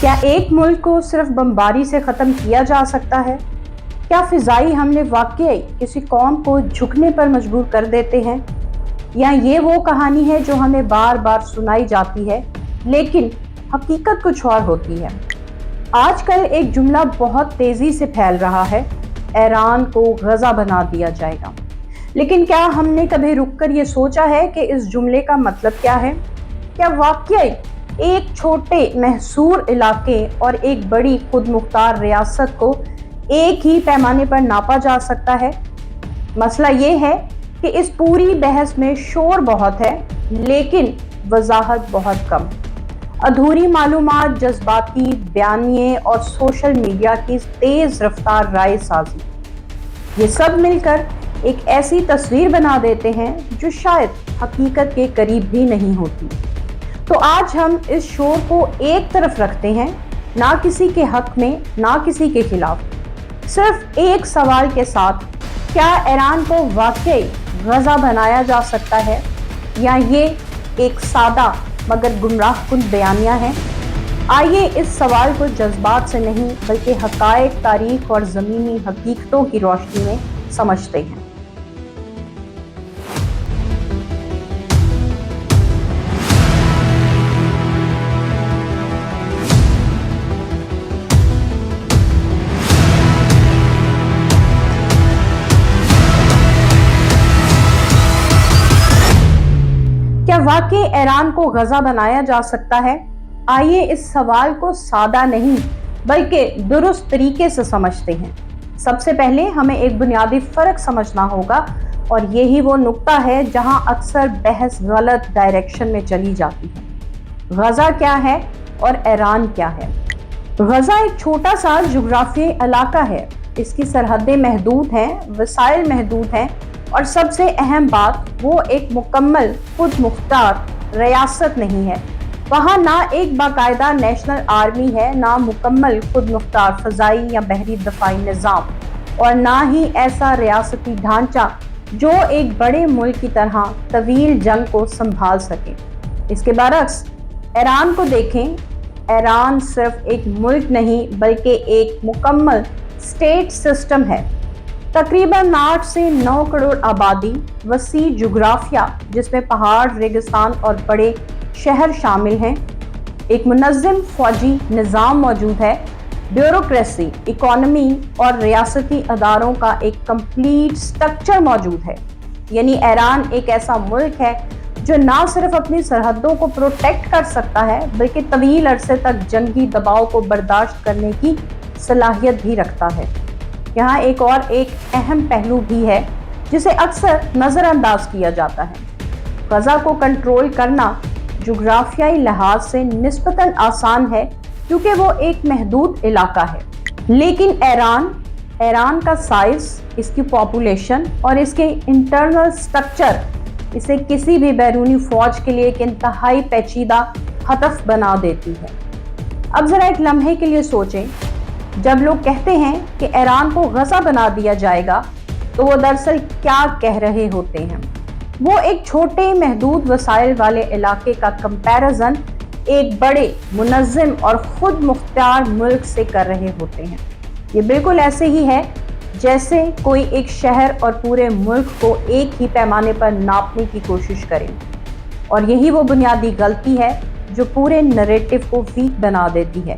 क्या एक मुल्क को सिर्फ बमबारी से ख़त्म किया जा सकता है? क्या फ़िज़ाई हमले वाकई किसी कौम को झुकने पर मजबूर कर देते हैं? या ये वो कहानी है जो हमें बार बार सुनाई जाती है, लेकिन हकीकत कुछ और होती है। आजकल एक जुमला बहुत तेज़ी से फैल रहा है, ईरान को गज़ा बना दिया जाएगा। लेकिन क्या हमने कभी रुककर ये सोचा है कि इस जुमले का मतलब क्या है? क्या वाकई एक छोटे महसूर इलाके और एक बड़ी खुद मुख्तार रियासत को एक ही पैमाने पर नापा जा सकता है? मसला ये है कि इस पूरी बहस में शोर बहुत है, लेकिन वजाहत बहुत कम। अधूरी मालूमात, जज्बाती बयानिए और सोशल मीडिया की तेज रफ्तार राय साजी, ये सब मिलकर एक ऐसी तस्वीर बना देते हैं जो शायद हकीकत के करीब भी नहीं होती। तो आज हम इस शोर को एक तरफ रखते हैं, ना किसी के हक में ना किसी के खिलाफ, सिर्फ एक सवाल के साथ, क्या ईरान को वाकई गज़ा बनाया जा सकता है या ये एक सादा मगर गुमराहकुन बयानिया है? आइए इस सवाल को जज्बात से नहीं बल्कि हक़ाइक़, तारीख और ज़मीनी हकीकतों की रोशनी में समझते हैं। क्या वाकई ईरान को गज़ा बनाया जा सकता है? आइए इस सवाल को सादा नहीं बल्कि दुरुस्त तरीके से समझते हैं। सबसे पहले हमें एक बुनियादी फ़र्क समझना होगा, और यही वो नुक्ता है जहां अक्सर बहस गलत डायरेक्शन में चली जाती है। गज़ा क्या है और ईरान क्या है? गज़ा एक छोटा सा जुग्राफियाई इलाका है। इसकी सरहदें महदूद हैं, वसाइल महदूद हैं, और सबसे अहम बात, वो एक मुकम्मल खुद मुख्तार रियासत नहीं है। वहाँ ना एक बाकायदा नेशनल आर्मी है, ना मुकम्मल खुद मुख्तार फ़ज़ाई या बहरी दफ़ाई निज़ाम, और ना ही ऐसा रियासती ढांचा जो एक बड़े मुल्क की तरह तवील जंग को संभाल सके। इसके बरक्स ईरान को देखें। ईरान सिर्फ एक मुल्क नहीं बल्कि एक मुकम्मल स्टेट सिस्टम है। तकरीबन 8 से 9 करोड़ आबादी, वसी जुग्राफिया जिसमें पहाड़, रेगिस्तान और बड़े शहर शामिल हैं। एक मुनज़्ज़म फौजी निज़ाम मौजूद है। ब्यूरोक्रेसी, इकोनॉमी और रियासती अदारों का एक कंप्लीट स्ट्रक्चर मौजूद है। यानी ईरान एक ऐसा मुल्क है जो ना सिर्फ अपनी सरहदों को प्रोटेक्ट कर सकता है बल्कि तवील अरसे तक जंगी दबाव को बर्दाश्त करने की सलाहियत भी रखता है। यहाँ एक अहम पहलू भी है जिसे अक्सर नज़रअंदाज किया जाता है। गज़ा को कंट्रोल करना जुग्राफियाई लिहाज से निस्बतन आसान है क्योंकि वो एक महदूद इलाका है। लेकिन ईरान का साइज, इसकी पॉपुलेशन और इसके इंटरनल स्ट्रक्चर इसे किसी भी बैरूनी फौज के लिए एक इंतहाई पेचीदा हदफ बना देती है। अब ज़रा एक लम्हे के लिए सोचें, जब लोग कहते हैं कि ईरान को गज़ा बना दिया जाएगा तो वो दरअसल क्या कह रहे होते हैं? वो एक छोटे महदूद वसाइल वाले इलाके का कंपैरिजन एक बड़े मुनज़्ज़म और ख़ुद मुख्तार मुल्क से कर रहे होते हैं। ये बिल्कुल ऐसे ही है जैसे कोई एक शहर और पूरे मुल्क को एक ही पैमाने पर नापने की कोशिश करे, और यही वो बुनियादी गलती है जो पूरे नैरेटिव को वीक बना देती है।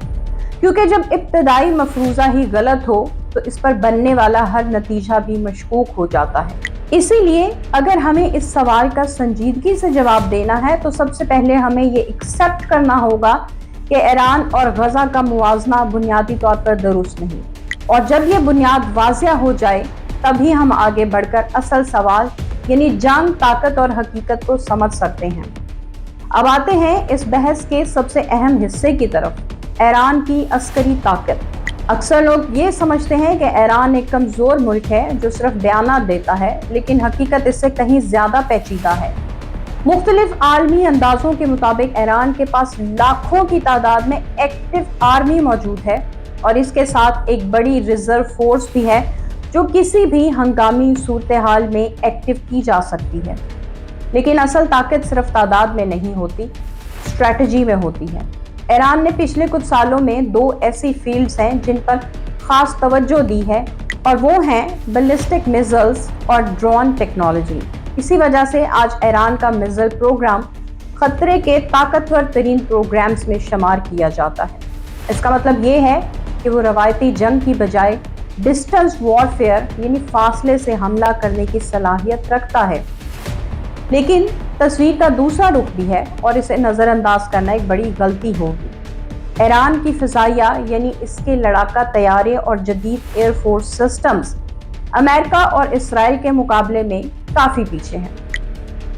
क्योंकि जब इब्तदाई मफरूज़ा ही गलत हो तो इस पर बनने वाला हर नतीजा भी मशकूक हो जाता है। इसीलिए अगर हमें इस सवाल का संजीदगी से जवाब देना है तो सबसे पहले हमें ये एक्सेप्ट करना होगा कि ईरान और गज़ा का मुवाजना बुनियादी तौर पर दुरुस्त नहीं, और जब ये बुनियाद वाज़िया हो जाए तभी हम आगे बढ़कर असल सवाल यानी जंग, ताकत और हकीकत को समझ सकते हैं। अब आते हैं इस बहस के सबसे अहम हिस्से की तरफ, ईरान की अस्करी ताकत। अक्सर लोग ये समझते हैं कि ईरान एक कमज़ोर मुल्क है जो सिर्फ बयानात देता है, लेकिन हकीकत इससे कहीं ज़्यादा पेचीदा है। मुख्तलिफ आलमी अंदाज़ों के मुताबिक ईरान के पास लाखों की तादाद में एक्टिव आर्मी मौजूद है, और इसके साथ एक बड़ी रिजर्व फोर्स भी है जो किसी भी हंगामी सूरत हाल में एक्टिव की जा सकती है। लेकिन असल ताकत सिर्फ तादाद में नहीं होती, स्ट्रैटेजी में होती है। ईरान ने पिछले कुछ सालों में 2 ऐसी फील्ड्स हैं जिन पर खास तवज्जो दी है, और वो हैं बैलिस्टिक मिसाइल्स और ड्रोन टेक्नोलॉजी। इसी वजह से आज ईरान का मिसाइल प्रोग्राम खतरे के ताकतवर तरीन प्रोग्राम्स में शुमार किया जाता है। इसका मतलब ये है कि वो रवायती जंग की बजाय डिस्टेंस वॉरफेयर यानी फासले से हमला करने की सलाहियत रखता है। लेकिन तस्वीर का दूसरा रुख भी है और इसे नज़रअंदाज करना एक बड़ी गलती होगी। ईरान की फ़िज़ाइया यानी इसके लड़ाका तैयारे और जदीद एयरफोर्स सिस्टम्स अमेरिका और इसराइल के मुकाबले में काफ़ी पीछे हैं,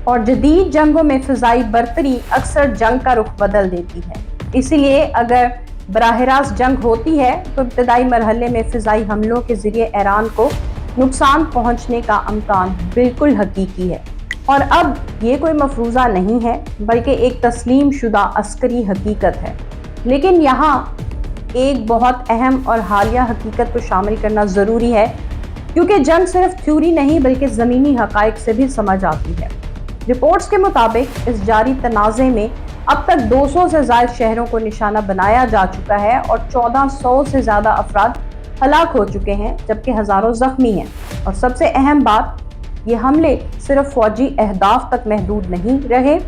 और जदीद जंगों में फ़िज़ाई बर्तरी अक्सर जंग का रुख बदल देती है। इसीलिए अगर बराह रास्त जंग होती है तो इब्तदाई मरहले में फ़िज़ाई हमलों के ज़रिए ईरान को नुकसान पहुँचने का इम्कान बिल्कुल हकीकी है, और अब ये कोई मफरूज़ा नहीं है बल्कि एक तस्लीम शुदा अस्करी हकीकत है। लेकिन यहाँ एक बहुत अहम और हालिया हकीकत को शामिल करना ज़रूरी है, क्योंकि जंग सिर्फ थ्योरी नहीं बल्कि ज़मीनी हक़ाइक़ से भी समझ आती है। रिपोर्ट्स के मुताबिक इस जारी तनाज़े में अब तक 200 से ज़ायद शहरों को निशाना बनाया जा चुका है और 1400 से ज़्यादा अफराद हलाक हो चुके हैं, जबकि हज़ारों ज़ख्मी हैं। और सबसे अहम बात, ये हमले सिर्फ फौजी अहदाफ तक महदूद नहीं रहे।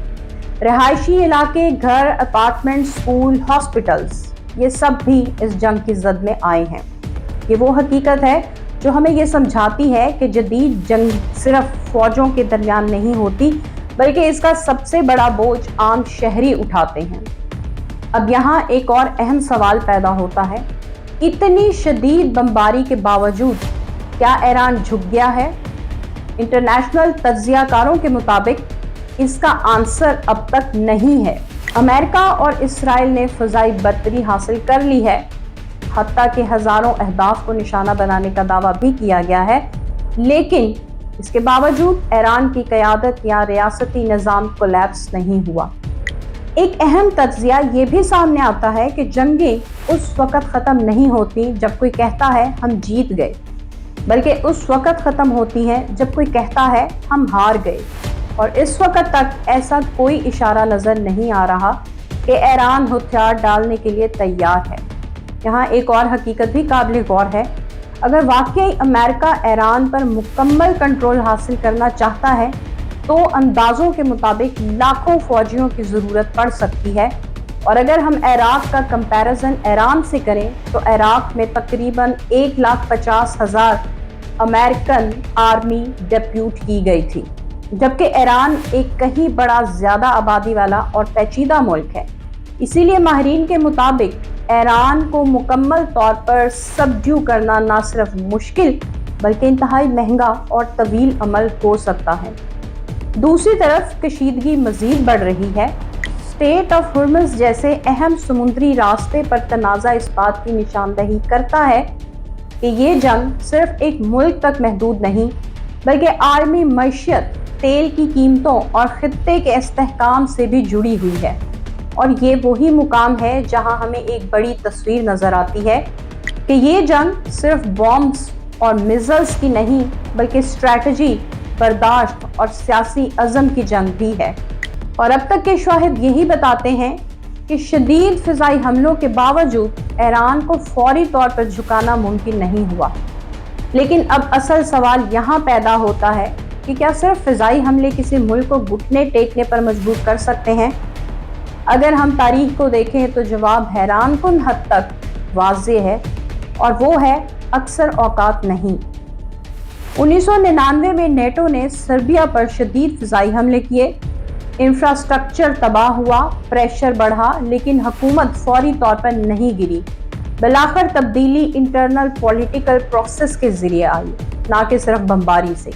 रहायशी इलाके, घर, अपार्टमेंट, स्कूल, हॉस्पिटल्स, ये सब भी इस जंग की जद में आए हैं। ये वो हकीकत है जो हमें ये समझाती है कि जदीद जंग सिर्फ फौजों के दरमियान नहीं होती बल्कि इसका सबसे बड़ा बोझ आम शहरी उठाते हैं। अब यहाँ एक और अहम सवाल पैदा होता है, इतनी शदीद बमबारी के बावजूद क्या ईरान झुक गया है? इंटरनेशनल तज्जियाकारों के मुताबिक इसका आंसर अब तक नहीं है। अमेरिका और इसराइल ने फ़िज़ाई बर्तरी हासिल कर ली है, हत्ता के हज़ारों अहदाफ को निशाना बनाने का दावा भी किया गया है, लेकिन इसके बावजूद ईरान की क़यादत या रियासती निज़ाम कोलैप्स नहीं हुआ। एक अहम तज्जिया ये भी सामने आता है कि जंगें उस वक़्त ख़त्म नहीं होती जब कोई कहता है हम जीत गए, बल्कि उस वक़्त ख़त्म होती हैं जब कोई कहता है हम हार गए। और इस वक़्त तक ऐसा कोई इशारा नज़र नहीं आ रहा कि ईरान हथियार डालने के लिए तैयार है। यहाँ एक और हकीकत भी काबिल गौर है, अगर वाकई अमेरिका ईरान पर मुकम्मल कंट्रोल हासिल करना चाहता है तो अंदाज़ों के मुताबिक लाखों फ़ौजियों की ज़रूरत पड़ सकती है। और अगर हम इराक़ का कंपैरिजन ईरान से करें तो इराक़ में तकरीबन 1,50,000 अमेरिकन आर्मी डिप्यूट की गई थी, जबकि ईरान एक कहीं बड़ा ज़्यादा आबादी वाला और पेचीदा मुल्क है। इसीलिए माहिरीन के मुताबिक ईरान को मुकम्मल तौर पर सबड्यू करना ना सिर्फ मुश्किल बल्कि इंतहाई महंगा और तवील अमल हो सकता है। दूसरी तरफ कशीदगी मज़ीद बढ़ रही है। स्ट्रेट ऑफ हॉर्मुज़ जैसे अहम समुद्री रास्ते पर तनाज़ा इस बात की निशानदही करता है कि ये जंग सिर्फ एक मुल्क तक महदूद नहीं बल्कि आलमी मईशत, तेल की कीमतों और खित्ते के इस्तेहकाम से भी जुड़ी हुई है। और ये वही मुकाम है जहां हमें एक बड़ी तस्वीर नज़र आती है कि ये जंग सिर्फ बॉम्ब्स और मिसाइल्स की नहीं बल्कि स्ट्रैटेजी, बर्दाश्त और सियासी अज़म की जंग भी है। और अब तक के शाहिद यही बताते हैं कि शदीद फ़िज़ाई हमलों के बावजूद ईरान को फौरी तौर पर झुकाना मुमकिन नहीं हुआ। लेकिन अब असल सवाल यहाँ पैदा होता है कि क्या सिर्फ फ़िज़ाई हमले किसी मुल्क को घुटने टेकने पर मजबूर कर सकते हैं? अगर हम तारीख को देखें तो जवाब हैरानकुन हद तक वाज़ेह है, और वो है अक्सर औकात नहीं। 1999 में नेटो ने सर्बिया पर शदीद फ़िज़ाई हमले किए, इंफ्रास्ट्रक्चर तबाह हुआ, प्रेशर बढ़ा, लेकिन हुकूमत फौरी तौर पर नहीं गिरी। बिलाखिर तब्दीली इंटरनल पॉलिटिकल प्रोसेस के ज़रिए आई, ना कि सिर्फ बमबारी से।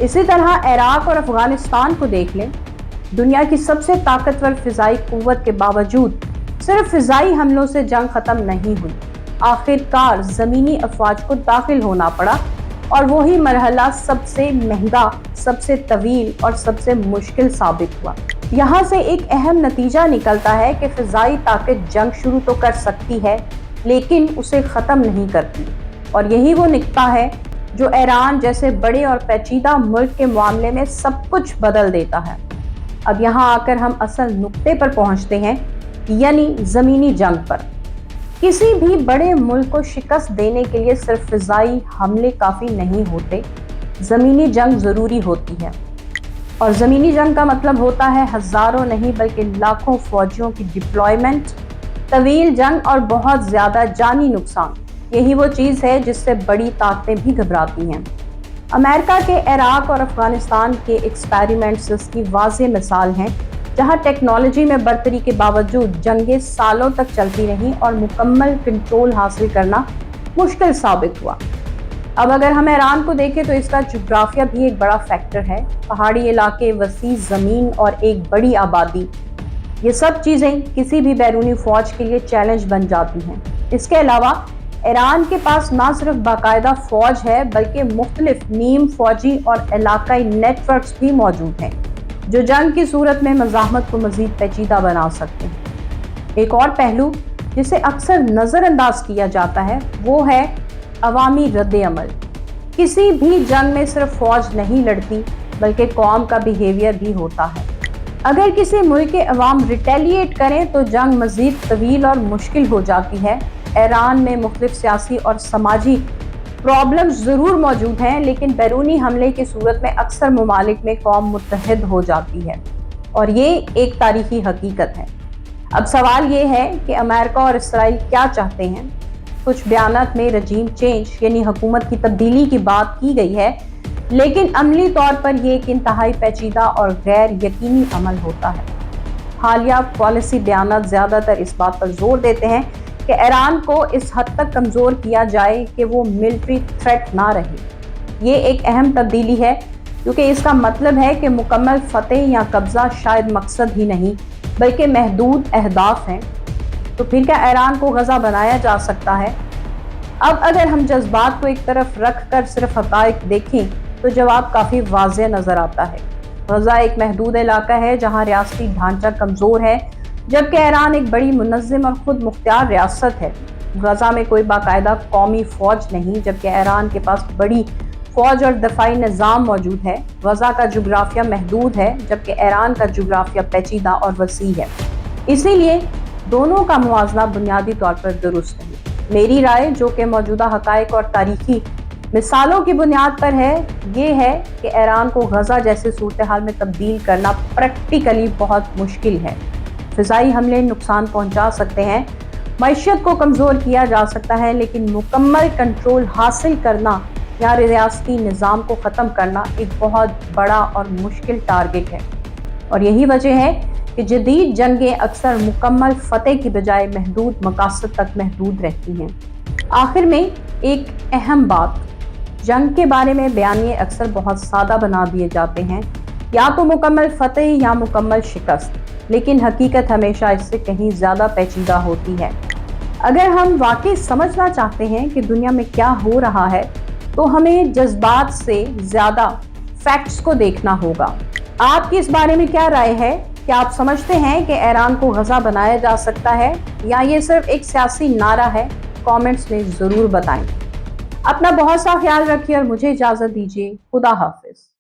इसी तरह इराक़ और अफ़गानिस्तान को देख लें, दुनिया की सबसे ताकतवर फ़िज़ाई क़ुव्वत के बावजूद सिर्फ फ़िज़ाई हमलों से जंग ख़त्म नहीं हुई। आखिरकार ज़मीनी अफ़वाज को दाखिल होना पड़ा, और वही मरहला सबसे महंगा, सबसे तवील और सबसे मुश्किल साबित हुआ। यहाँ से एक अहम नतीजा निकलता है कि फ़िज़ाई ताकत जंग शुरू तो कर सकती है लेकिन उसे ख़त्म नहीं करती, और यही वो नुक्ता है जो ईरान जैसे बड़े और पेचीदा मुल्क के मामले में सब कुछ बदल देता है। अब यहाँ आकर हम असल नुक्ते पर पहुँचते हैं यानी जमीनी जंग पर। किसी भी बड़े मुल्क को शिकस्त देने के लिए सिर्फ फिजाई हमले काफी नहीं होते, जमीनी जंग जरूरी होती है। और जमीनी जंग का मतलब होता है हजारों नहीं बल्कि लाखों फौजियों की डिप्लॉयमेंट, तवील जंग और बहुत ज्यादा जानी नुकसान। यही वो चीज है जिससे बड़ी ताकतें भी घबराती हैं। अमेरिका के इराक और अफगानिस्तान के एक्सपेरिमेंट्स इसकी वाज़ेह मिसाल हैं, जहां टेक्नोलॉजी में बढ़तरी के बावजूद जंगें सालों तक चलती रहीं और मुकम्मल कंट्रोल हासिल करना मुश्किल साबित हुआ। अब अगर हम ईरान को देखें तो इसका जोग्राफिया भी एक बड़ा फैक्टर है। पहाड़ी इलाके, वसी ज़मीन और एक बड़ी आबादी, ये सब चीज़ें किसी भी बैरूनी फौज के लिए चैलेंज बन जाती हैं। इसके अलावा ईरान के पास ना सिर्फ बाकायदा फौज है बल्कि मुख्तलिफ नीम फौजी और इलाकाई नेटवर्क्स भी मौजूद हैं, जो जंग की सूरत में मज़ाहमत को मज़ीद पेचीदा बना सकते हैं। एक और पहलू जिसे अक्सर नज़रअंदाज किया जाता है वो है अवामी रद्द-ए-अमल। किसी भी जंग में सिर्फ फौज नहीं लड़ती बल्कि कौम का बिहेवियर भी होता है। अगर किसी मुल्क के अवाम रिटेलिएट करें तो जंग मज़ीद तवील और मुश्किल हो जाती है। ईरान में मुख्तलिफ सियासी और समाजी प्रॉब्लम्स ज़रूर मौजूद हैं, लेकिन बैरूनी हमले की सूरत में अक्सर ममालिक में कौम मुत्तहिद हो जाती है और ये एक तारीखी हकीकत है। अब सवाल ये है कि अमेरिका और इसराइल क्या चाहते हैं। कुछ बयानात में रजीम चेंज यानी हुकूमत की तब्दीली की बात की गई है, लेकिन अमली तौर पर यह एक इंतहाई पेचीदा और गैर यकीनी अमल होता है। हालिया पॉलिसी बयानात ज़्यादातर इस बात पर जोर देते हैं कि ईरान को इस हद तक कमज़ोर किया जाए कि वो मिलिट्री थ्रेट ना रहे। ये एक अहम तब्दीली है क्योंकि इसका मतलब है कि मुकम्मल फतेह या कब्ज़ा शायद मकसद ही नहीं बल्कि महदूद अहदाफ हैं। तो फिर क्या ईरान को गज़ा बनाया जा सकता है? अब अगर हम जज्बात को एक तरफ रख कर सिर्फ हक़ाइक़ देखें तो जवाब काफ़ी वाज़ेह नज़र आता है। गज़ा एक महदूद इलाका है जहाँ रियासती ढांचा कमज़ोर है, जबकि ईरान एक बड़ी मुनज़्ज़म और खुद मुख्तियार रियासत है। गज़ा में कोई बाकायदा कौमी फ़ौज नहीं, जबकि ईरान के पास बड़ी फ़ौज और दफ़ाई निज़ाम मौजूद है। गज़ा का जोग्राफिया महदूद है, जबकि ईरान का जोग्राफिया पेचीदा और वसी है। इसीलिए दोनों का मुवाज़ना बुनियादी तौर पर दुरुस्त है। मेरी राय, जो कि मौजूदा हक़ाइक़ और तारीखी मिसालों की बुनियाद पर है, ये है कि ईरान को गज़ा जैसे सूरत हाल में तब्दील करना प्रैक्टिकली बहुत मुश्किल है। फ़िज़ाई हमले नुकसान पहुंचा सकते हैं, मईशत को कमज़ोर किया जा सकता है, लेकिन मुकम्मल कंट्रोल हासिल करना या रियासती निज़ाम को ख़त्म करना एक बहुत बड़ा और मुश्किल टारगेट है। और यही वजह है कि जदीद जंगें अक्सर मुकम्मल फ़तेह की बजाय महदूद मकासद तक महदूद रहती हैं। आखिर में एक अहम बात, जंग के बारे में बयानिए अक्सर बहुत सादा बना दिए जाते हैं, या तो मुकम्मल फ़तेह या मुकम्मल शिकस्त, लेकिन हकीकत हमेशा इससे कहीं ज़्यादा पेचीदा होती है। अगर हम वाकई समझना चाहते हैं कि दुनिया में क्या हो रहा है तो हमें जज्बात से ज़्यादा फैक्ट्स को देखना होगा। आपकी इस बारे में क्या राय है? क्या आप समझते हैं कि ईरान को गज़ा बनाया जा सकता है या ये सिर्फ एक सियासी नारा है? कमेंट्स में ज़रूर बताएं। अपना बहुत सा ख्याल रखिए और मुझे इजाज़त दीजिए। खुदा हाफिज़।